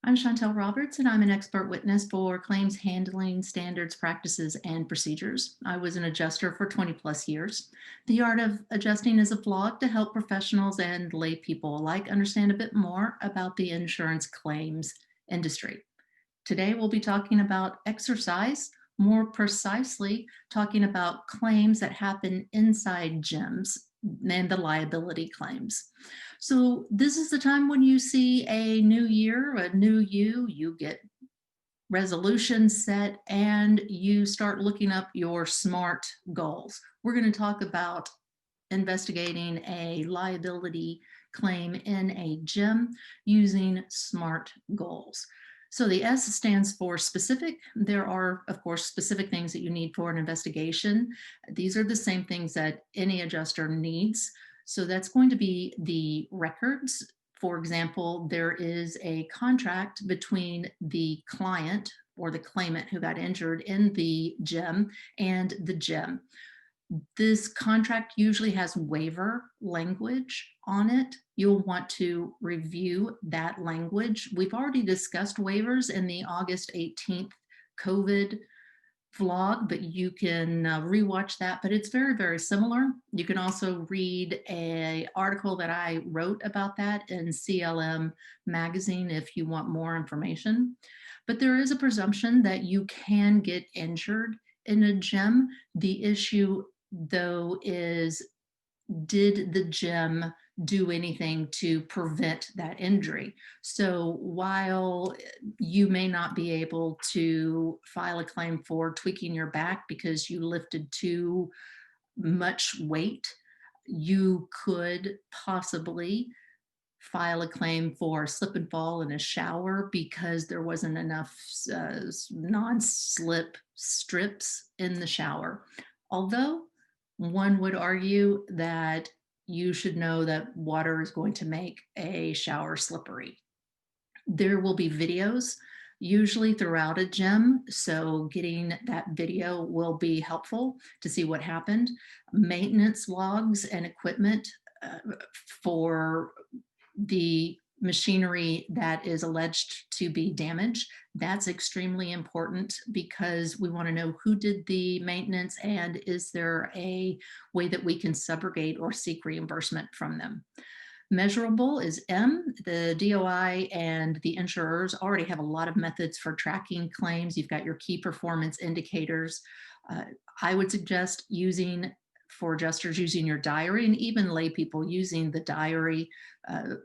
I'm Chantal Roberts, and I'm an expert witness for claims handling standards, practices, and procedures. I was an adjuster for 20 plus years. The Art of Adjusting is a blog to help professionals and lay people alike understand a bit more about the insurance claims industry. Today, we'll be talking about exercise, more precisely, talking about claims that happen inside gyms and the liability claims. So, this is the time when you see a new year, a new you get resolutions set, and you start looking up your SMART goals. We're going to talk about investigating a liability claim in a gym using SMART goals. So the S stands for specific. There are, of course, specific things that you need for an investigation. These are the same things that any adjuster needs. So that's going to be the records. For example, there is a contract between the client or the claimant who got injured in the gym and the gym. This contract usually has waiver language on it. You'll want to review that language. We've already discussed waivers in the August 18th COVID vlog, but you can rewatch that, but it's very, very similar. You can also read an article that I wrote about that in CLM magazine if you want more information. But there is a presumption that you can get injured in a gym. The issue, though, is did the gym do anything to prevent that injury? So while you may not be able to file a claim for tweaking your back because you lifted too much weight, you could possibly file a claim for slip and fall in a shower because there wasn't enough non-slip strips in the shower. Although one would argue that you should know that water is going to make a shower slippery. There will be videos usually throughout a gym, so getting that video will be helpful to see what happened. Maintenance logs and equipment for the machinery that is alleged to be damaged. That's extremely important because we want to know who did the maintenance and is there a way that we can subrogate or seek reimbursement from them. Measurable is M. The DOI and the insurers already have a lot of methods for tracking claims. You've got your key performance indicators. I would suggest for adjusters using your diary, and even lay people using the diary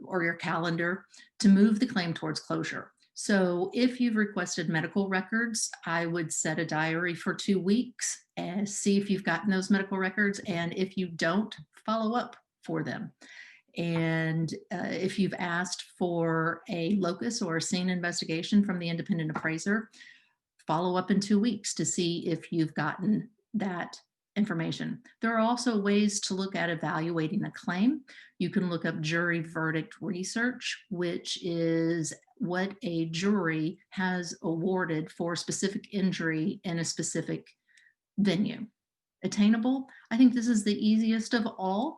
or your calendar to move the claim towards closure. So if you've requested medical records, I would set a diary for 2 weeks and see if you've gotten those medical records. And if you don't, follow up for them. And if you've asked for a locus or a scene investigation from the independent appraiser, follow up in 2 weeks to see if you've gotten that information. There are also ways to look at evaluating a claim. You can look up jury verdict research, which is what a jury has awarded for a specific injury in a specific venue. Attainable, I think this is the easiest of all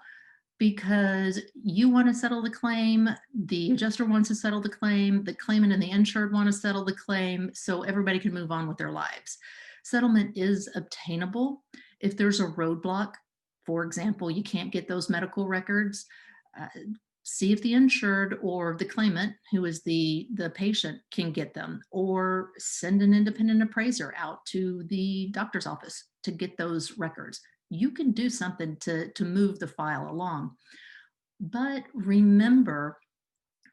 because you want to settle the claim, the adjuster wants to settle the claim, the claimant and the insured want to settle the claim, so everybody can move on with their lives. Settlement is obtainable. If there's a roadblock, for example, you can't get those medical records, see if the insured or the claimant, who is the patient, can get them, or send an independent appraiser out to the doctor's office to get those records. You can do something to move the file along. But remember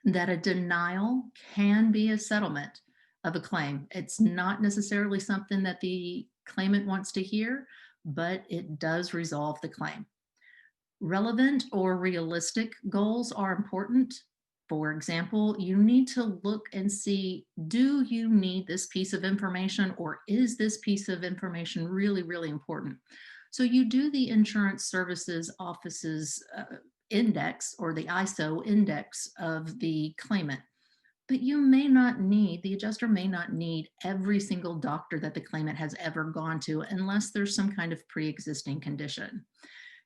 that a denial can be a settlement of a claim. It's not necessarily something that the claimant wants to hear, but it does resolve the claim. Relevant or realistic goals are important. For example, you need to look and see, do you need this piece of information, or is this piece of information really, really important? So you do the Insurance Services Office's index, or the ISO index of the claimant, but the adjuster may not need every single doctor that the claimant has ever gone to unless there's some kind of pre-existing condition.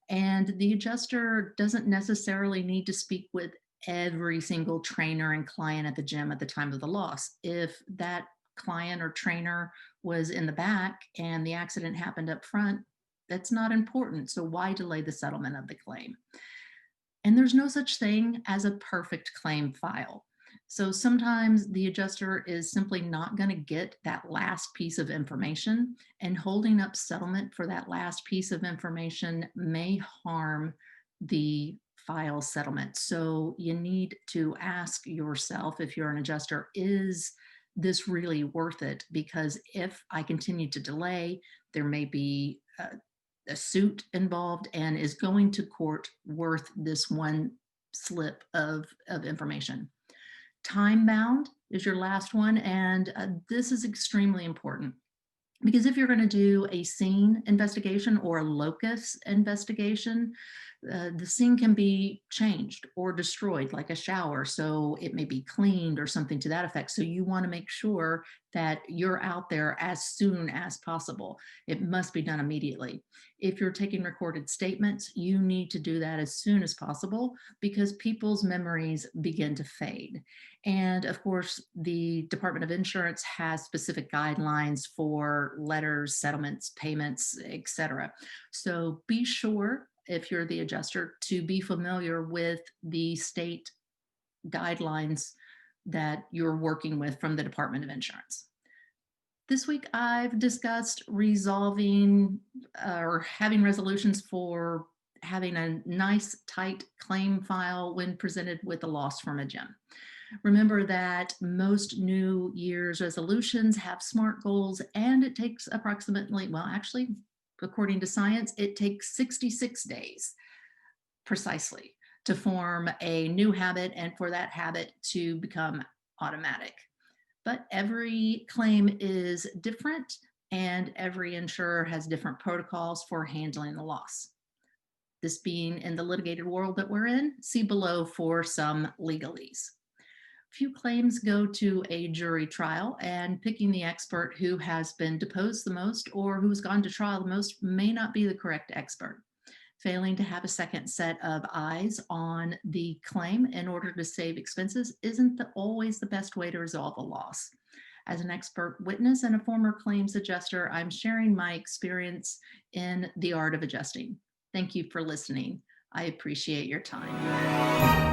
And the adjuster doesn't necessarily need to speak with every single trainer and client at the gym at the time of the loss. If that client or trainer was in the back and the accident happened up front, that's not important. So why delay the settlement of the claim? And there's no such thing as a perfect claim file. So sometimes the adjuster is simply not going to get that last piece of information, and holding up settlement for that last piece of information may harm the file settlement. So you need to ask yourself, if you're an adjuster, is this really worth it? Because if I continue to delay, there may be a suit involved, and is going to court worth this one slip of information. Time bound is your last one, and this is extremely important. Because if you're going to do a scene investigation or a locus investigation, the scene can be changed or destroyed, like a shower. So it may be cleaned or something to that effect. So you want to make sure that you're out there as soon as possible. It must be done immediately. If you're taking recorded statements, you need to do that as soon as possible, because people's memories begin to fade. And of course, the Department of Insurance has specific guidelines for letters, settlements, payments, etc. So be sure, if you're the adjuster, to be familiar with the state guidelines that you're working with from the Department of Insurance. This week, I've discussed resolving or having resolutions for having a nice, tight claim file when presented with a loss from a gym. Remember that most New Year's resolutions have SMART goals, and it takes approximately, well, actually, according to science, it takes 66 days precisely to form a new habit and for that habit to become automatic. But every claim is different, and every insurer has different protocols for handling the loss. This being in the litigated world that we're in, see below for some legalese. Few claims go to a jury trial, and picking the expert who has been deposed the most or who's gone to trial the most may not be the correct expert. Failing to have a second set of eyes on the claim in order to save expenses isn't always the best way to resolve a loss. As an expert witness and a former claims adjuster, I'm sharing my experience in the art of adjusting. Thank you for listening. I appreciate your time.